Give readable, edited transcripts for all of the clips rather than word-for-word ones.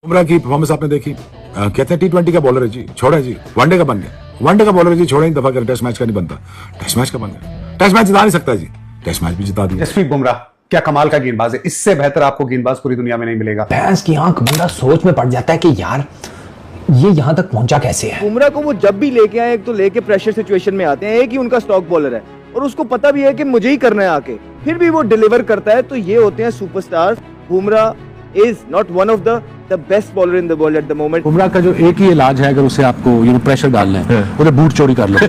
बुमराह की परफॉर्मेंस आपने देखी, कहते हैं T20 का बॉलर है जी, छोड़ा जी, वनडे का बन गया। वनडे का बॉलर है जी, छोड़ा ही दफा कर, टेस्ट मैच का नहीं बनता, टेस्ट मैच का बन गया। टेस्ट मैच जिता नहीं सकता जी, टेस्ट मैच भी जिता दिया। जसप्रीत बुमराह क्या कमाल का गेंदबाज है, इससे बेहतर आपको गेंदबाज पूरी दुनिया में नहीं मिलेगा। भैंस की आंख बंदा सोच में पड़ जाता है कि यार ये यहां तक पहुंचा कैसे है। बुमराह को वो जब भी लेके आए, एक तो लेके प्रेशर सिचुएशन में आते हैं, एक ही उनका स्टॉक बॉलर है और उसको पता भी है कि मुझे ही करना है आके, फिर भी वो डिलीवर करता है। तो ये होते हैं superstars. Bumrah is not one of the best bowler in the world at the moment. Bumrah का जो एक ही इलाज है, अगर उसे आपको प्रेशर डालना है, उन्हें बूट चोरी कर लो,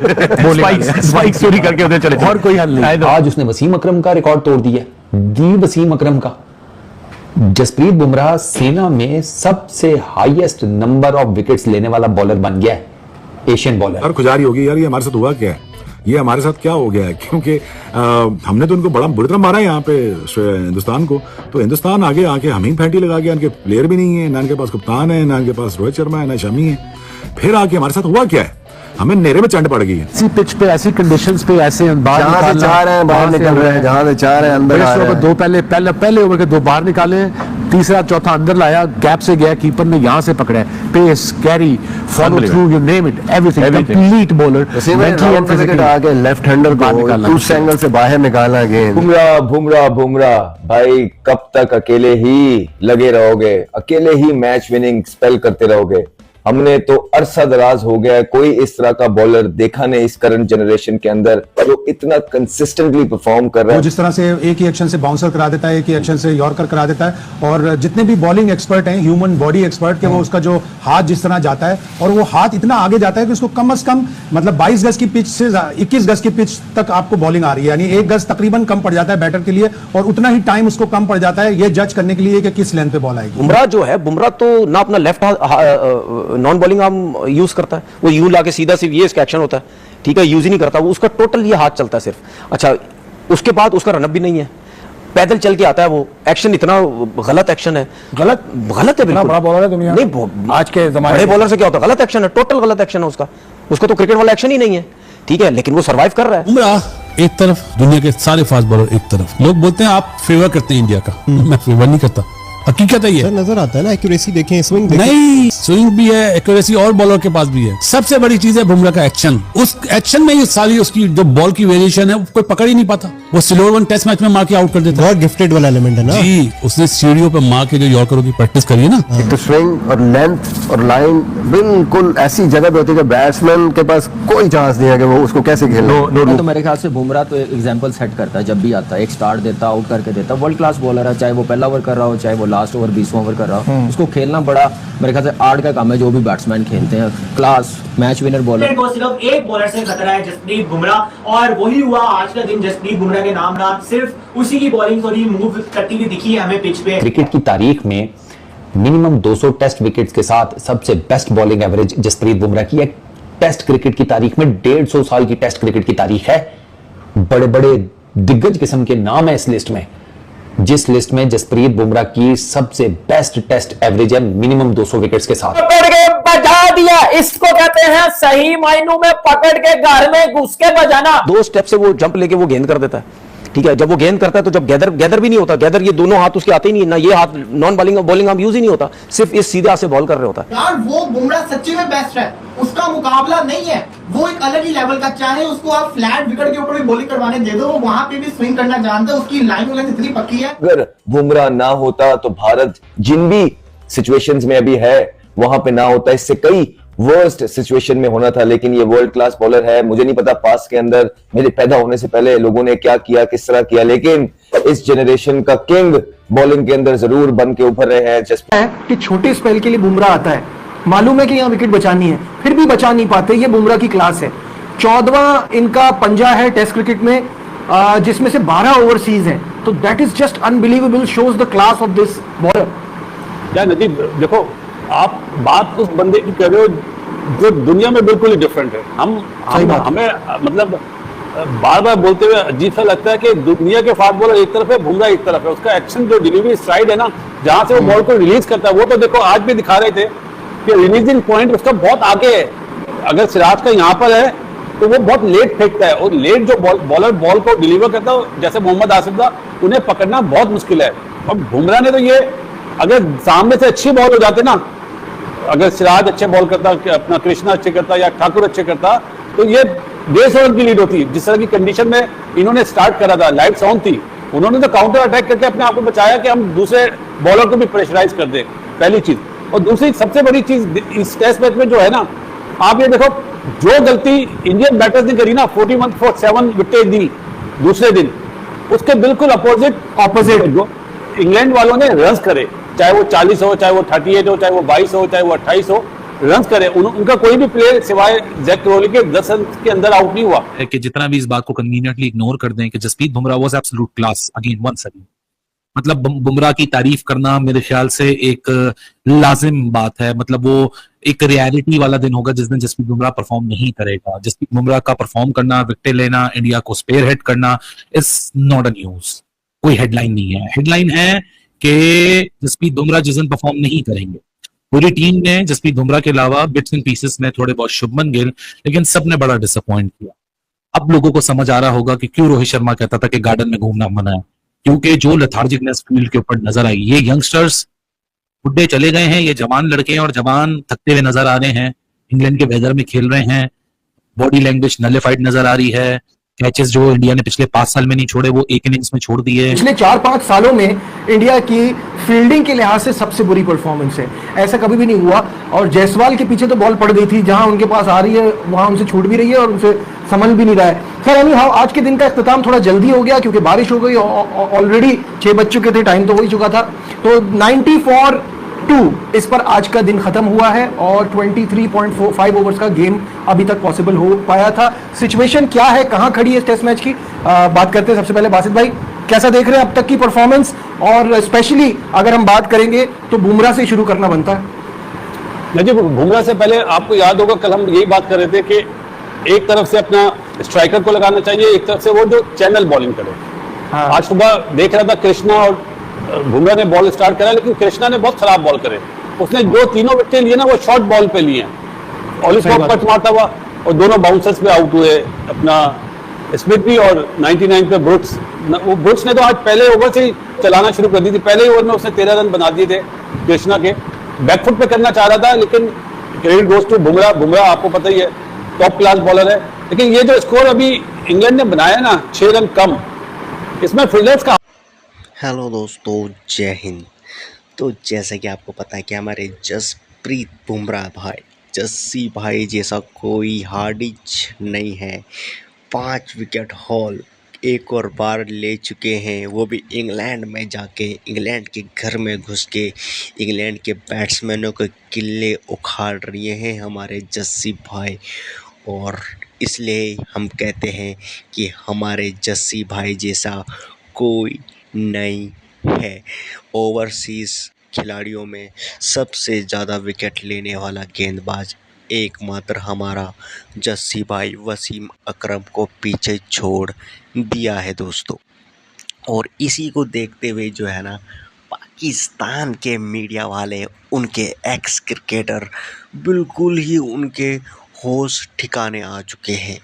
स्पाइक चोरी करके उधर चले, और कोई हल नहीं। आज उसने वसीम अकरम का रिकॉर्ड तोड़ दिया, दी वसीम अकरम का। जसप्रीत बुमराह सेना में सबसे हाईएस्ट नंबर ऑफ विकेट्स लेने वाला बॉलर बन गया है, एशियन बॉलर। यार खुजारी होगी यार, ये हमारे साथ हुआ क्या है, ये हमारे साथ क्या हो गया है, क्योंकि हमने तो उनको बड़ा बुरी तरह मारा है यहाँ पे हिंदुस्तान को। तो हिंदुस्तान आगे आके हम ही फैंटी लगा गया, इनके प्लेयर भी नहीं है, ना इनके पास कप्तान है, ना इनके पास रोहित शर्मा है, ना शमी है। फिर आके हमारे साथ हुआ क्या है, हमें नेरे में चंड पड़ गई है। ऐसी पिच पे, ऐसी कंडीशंस पे, ऐसे जहां से चाह रहे हैं बाहर निकल रहे हैं, जहां से चाह रहे हैं अंदर आ रहे हैं। दो पहले ओवर के दो बाहर निकाले, तीसरा चौथा अंदर लाया, गैप से गया, कीपर ने यहां से पकड़ा है, pace, carry, follow through, you name it, everything, complete bowler. आगे लेफ्ट हैंडर को उस एंगल से बाहर निकाला गेंद। बुमराह बुमराह बुमराह भाई, कब तक अकेले ही लगे रहोगे, अकेले ही मैच विनिंग स्पेल करते रहोगे। हमने तो अरसा दराज हो गया है, कोई इस तरह का बॉलर देखा नहीं इस करंट जनरेशन के अंदर जो इतना कंसिस्टेंटली परफॉर्म कर रहा है। वो जिस तरह से एक ही एक्शन से बाउंसर करा देता है, एक ही एक्शन से यॉर्कर करा देता है, और जितने भी बॉलिंग एक्सपर्ट हैं, ह्यूमन बॉडी एक्सपर्ट के, वो उसका जो हाथ जिस तरह जाता है, और वो हाथ इतना आगे जाता है कि उसको कम से कम मतलब 22 गज की पिच से 21 गज की पिच तक आपको बॉलिंग आ रही है, यानी 1 गज तकरीबन कम पड़ जाता है बैटर के लिए, और उतना ही टाइम उसको कम पड़ जाता है ये जज करने के लिए कि किस लेंथ पे बॉल आएगी। बुमराह जो है, बुमराह तो ना अपना left non bowling arm use करता है, वो यूं लाके सीधा सिर्फ ये इसका एक्शन होता है, ठीक है, यूज ही नहीं करता वो, उसका टोटल ये हाथ चलता है सिर्फ। अच्छा, उसके बाद उसका रनअप भी नहीं है, पैदल चल के आता है वो, एक्शन इतना गलत एक्शन है, गलत है बिल्कुल। बड़ा बॉलर है दुनिया नहीं, आज के जमाने बड़े बॉलर से क्या होता है, गलत एक्शन है, टोटल गलत एक्शन है उसका तो क्रिकेट वाला एक्शन ही नहीं है, ठीक है, लेकिन वो सर्वाइव कर रहा है। बुमराह एक तरफ, दुनिया के सारे फास्ट बॉलर एक तरफ। लोग बोलते हैं आप फेवर करते हैं इंडिया का, मैं फेवर नहीं करता, हकीकत है ये। नजर आता है ना, एक्यूरेसी देखें, स्विंग देखें। नहीं, स्विंग भी है, एक्यूरेसी और बॉलर के पास भी है। सबसे बड़ी चीज है बुमराह का एक्शन, उस एक्शन में ये सारी उसकी जो बॉल की वेरिएशन है, कोई पकड़ ही नहीं पाता। वो स्लोअर वन टेस्ट मैच में मार के आउट कर देता है। बहुत गिफ्टेड वाला एलिमेंट है ना जी, उसने सीढ़ियों पे मार के जो यॉर्करों की प्रैक्टिस करी है ना। एक तो स्विंग और लेंथ और लाइन बिल्कुल ऐसी जगह पे होती है कि बैट्समैन के पास कोई चांस नहीं है कि वो उसको कैसे खेले। तो मेरे ख्याल से बुमराह तो एग्जांपल सेट करता है, जब भी आता है एक स्टार्ट देता, आउट करके देता, वर्ल्ड क्लास बॉलर है, चाहे वो पहला ओवर कर रहा हो, चाहे वो लास्ट ओवर 20वां ओवर कर रहा हो, उसको खेलना बड़ा मेरे ख्याल से आर्ट का काम है। जो भी बैट्समैन खेलते हैं, क्लास मैच विनर बॉलर को सिर्फ एक बॉलर से खतरा है, जसप्रीत बुमराह, और वही हुआ आज का दिन। जसप्रीत बुमराह के नाम ना सिर्फ उसी की बॉलिंग थोड़ी मूव करती हुई दिखी है हमें पिच पे। क्रिकेट की तारीख में मिनिमम 200 टेस्ट विकेट्स के साथ सबसे best bowling average Jasprit Bumrah की है। टेस्ट क्रिकेट की तारीख में 150 साल की टेस्ट क्रिकेट की तारीख है। बड़े बड़े दिग्गज किस्म के नाम है इस लिस्ट में, जिस लिस्ट में जसप्रीत बुमराह की सबसे बेस्ट टेस्ट एवरेज है मिनिमम 200 विकेट्स के साथ। पकड़ के बजा दिया, इसको कहते हैं सही मायनों में पकड़ के घर में घुस के बजाना। 2 स्टेप से वो जंप लेके वो गेंद कर देता है, ठीक है। जब वो गेंद करता है तो जब गैदर भी नहीं होता, गैदर ये दोनों हाथ उसके आते ही नहीं, ना ये हाथ नॉन बॉलिंग आर्म यूज ही नहीं होता, सिर्फ इस सीधे हाथ से बॉल कर रहे होता है। यार वो बुमराह सच्ची में बेस्ट है, उसका मुकाबला नहीं है, वो एक अलग ही लेवल का। चाहे उसको आप फ्लैट विकेट के ऊपर भी बॉलिंग करवाने दे दो, वो वहां पे भी स्विंग करना जानता है, उसकी लाइन लेंथ इतनी पक्की है। अगर बुमराह ना होता तो भारत जिन भी सिचुएशंस में अभी है वहां पे ना होता, इससे कई वर्स्ट सिचुएशन में होना था। लेकिन ये वर्ल्ड क्लास बॉलर है, मुझे नहीं पता पास के अंदर मेरे पैदा होने से पहले लोगों ने क्या किया, किस तरह किया, लेकिन इस जनरेशन का किंग बॉलिंग के अंदर जरूर बन के उभर रहे हैं। कि छोटे स्पेल के लिए बुमराह आता है, मालूम है कि यहाँ विकेट बचानी है, फिर भी बचा नहीं पाते, ये बुमराह की क्लास है। 14वां इनका पंजा है टेस्ट क्रिकेट में, जिसमें से 12 ओवरसीज हैं, तो that is just unbelievable, shows the class of this bowler. क्या नदीब, देखो आप बात उस बंदे की कर रहे हो जो दुनिया में बिल्कुल ही डिफरेंट है। हमें मतलब बार बार बोलते हुए अजीब सा लगता है कि दुनिया के फास्ट बॉलर एक तरफ है, बुमराह एक तरफ है। उसका एक्शन, जो डिलीवरी स्ट्राइड है ना, जहां से वो बॉल को रिलीज करता है, वो तो देखो आज भी दिखा रहे थे कि रिलीजिंग पॉइंट उसका बहुत आगे है। अगर सिराज का यहाँ पर है तो वो बहुत लेट फेंकता है, और लेट जो बॉलर बॉल को डिलीवर करता है, जैसे मोहम्मद आसिफ था, उन्हें पकड़ना बहुत मुश्किल है। और बुमराह ने तो ये अगर सामने से अच्छी बॉल हो जाते ना, अगर सिराज अच्छे बॉल करता, अपना कृष्णा अच्छे करता या ठाकुर अच्छे करता, तो ये 150 रन की लीड होती। जिस तरह की कंडीशन में इन्होंने स्टार्ट करा था, लाइट्स ऑन थी, उन्होंने तो काउंटर अटैक करके अपने आप को बचाया कि हम दूसरे बॉलर को भी प्रेशराइज कर दें, पहली चीज। और दूसरी सबसे बड़ी चीज इस टेस्ट मैच में जो है ना, आप ये देखो, जो गलती इंडियन बैटर्स ने करी ना, 41 for 7 विकेट दी दूसरे दिन, उसके बिल्कुल ऑपोजिट जो इंग्लैंड वालों ने रन्स करे, चाहे वो 40 हो, चाहे वो 38 हो, चाहे वो 22 हो, चाहे वो 28 हो, रन्स करे, उनका कोई भी प्लेयर सिवाय जैक क्रोली के 10 रन के अंदर आउट नहीं हुआ। कि जितना भी इस बात को कन्वीनियंटली इग्नोर कर दें कि Jasprit Bumrah was absolute class again once again, मतलब बुमराह की तारीफ करना मेरे ख्याल से एक लाजिम बात है। मतलब वो एक रियलिटी वाला दिन होगा जिस दिन जसप्रीत बुमराह परफॉर्म नहीं करेगा। जसप्रीत बुमराह का परफॉर्म करना, विकेट लेना, इंडिया को स्पेयर हेड करना इज नॉट अ न्यूज, कोई हेडलाइन नहीं है। हेडलाइन है कि जसप्रीत बुमराह जिस दिन परफॉर्म नहीं करेंगे। पूरी टीम ने जसप्रीत बुमराह के अलावा बिट्स एंड पीसेस में थोड़े बहुत शुभमन गिल, लेकिन सबने बड़ा डिसअपॉइंट किया। अब लोगों को समझ आ रहा होगा कि क्यों रोहित शर्मा कहता था कि गार्डन में घूमना मना है, क्योंकि जो लेथार्जिकनेस फील्ड के ऊपर नजर आई। ये यंगस्टर्स बुढ़े चले गए हैं, ये जवान लड़के हैं और जवान थकते हुए नजर आ रहे हैं, इंग्लैंड के वेदर में खेल रहे हैं, बॉडी लैंग्वेज नलिफाइड नजर आ रही है। कैचेस जो इंडिया ने पिछले 5 साल में नहीं छोड़े वो एक इनिंग्स में छोड़ दिए। पिछले 4-5 सालों में इंडिया की फील्डिंग के लिहाज से सबसे बुरी परफॉर्मेंस है, ऐसा कभी भी नहीं हुआ। और जायसवाल के पीछे तो बॉल पड़ गई थी, जहां उनके पास आ रही है वहां उनसे छूट भी रही है और उनसे संभल भी नहीं रहा है। खैर एनी हाउ, आज के दिन का इख्तिताम थोड़ा जल्दी हो गया क्योंकि बारिश हो गई, ऑलरेडी 6 बज चुके थे, टाइम तो हो ही चुका था। तो 90 for 2 इस पर आज का दिन खत्म हुआ है और 23.5 ओवर्स का गेम अभी तक पॉसिबल हो पाया था। सिचुएशन क्या है, कहां खड़ी है इस टेस्ट मैच की, बात करते हैं। सबसे पहले बासित भाई, कैसा देख रहे हैं अब तक की परफॉर्मेंस, और स्पेशली अगर हम बात करेंगे तो बुमराह से शुरू करना बनता है। जी, बुमराह से पहले आपको याद होगा कल हम यही बात कर रहे थे कि एक तरफ से अपना स्ट्राइकर को लगाना चाहिए, एक तरफ से वो जो चैनल बॉलिंग करे। आज सुबह देख रहा था कृष्णा और बुमराह ने बॉल स्टार्ट करा, लेकिन कृष्णा ने बहुत खराब बॉल करे। उसने जो तीनों विकेट लिए ना वो शॉर्ट बॉल पे लिए हैं, और इसको कट मारता हुआ और दोनों बाउंसर्स पे आउट हुए, अपना स्मिथ भी और 99 पे ब्रुक्स। वो ब्रुक्स ने तो आज पहले ओवर से ही चलाना शुरू कर दी थी, पहले ओवर में उसने 13 रन बना दिए थे कृष्णा के। बैकफुट पे करना चाह रहा था, लेकिन credit goes to Bumrah. Bumrah आपको पता ही है टॉप क्लास बॉलर है, लेकिन ये जो स्कोर अभी इंग्लैंड ने बनाया ना 6 रन कम, इसमें फील्डर्स का। हेलो दोस्तों, जय हिंद। तो जैसा कि आपको पता है कि हमारे जसप्रीत बुमराह भाई, जस्सी भाई जैसा कोई हार्डिच नहीं है। 5 विकेट हॉल एक और बार ले चुके हैं, वो भी इंग्लैंड में जाके, इंग्लैंड के घर में घुस के इंग्लैंड के बैट्समैनों के किले उखाड़ रहे हैं हमारे जस्सी भाई। और इसलिए हम कहते हैं कि हमारे जस्सी भाई जैसा कोई नहीं है। ओवरसीज़ खिलाड़ियों में सबसे ज़्यादा विकेट लेने वाला गेंदबाज एकमात्र हमारा जस्सी भाई वसीम अकरम को पीछे छोड़ दिया है दोस्तों। और इसी को देखते हुए जो है ना, पाकिस्तान के मीडिया वाले, उनके एक्स क्रिकेटर बिल्कुल ही उनके होश ठिकाने आ चुके हैं।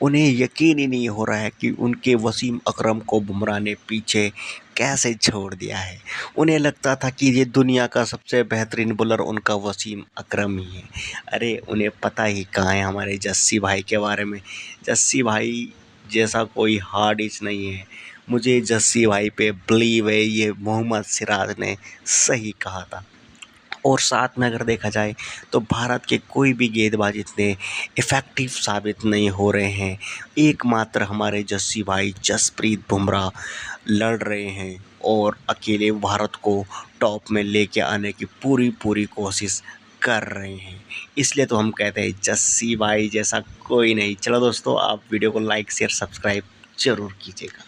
उन्हें यकीन ही नहीं हो रहा है कि उनके वसीम अकरम को बुमराह ने पीछे कैसे छोड़ दिया है। उन्हें लगता था कि ये दुनिया का सबसे बेहतरीन बॉलर उनका वसीम अकरम ही है। अरे उन्हें पता ही कहाँ है हमारे जस्सी भाई के बारे में। जस्सी भाई जैसा कोई हार्डिच नहीं है। मुझे जस्सी भाई पे बिलीव है, ये मोहम्मद सिराज ने सही कहा था। और साथ में अगर देखा जाए तो भारत के कोई भी गेंदबाज इतने इफ़ेक्टिव साबित नहीं हो रहे हैं। एकमात्र हमारे जस्सी भाई जसप्रीत बुमराह लड़ रहे हैं और अकेले भारत को टॉप में लेके आने की पूरी कोशिश कर रहे हैं। इसलिए तो हम कहते हैं जस्सी भाई जैसा कोई नहीं। चलो दोस्तों, आप वीडियो को लाइक शेयर सब्सक्राइब जरूर कीजिएगा।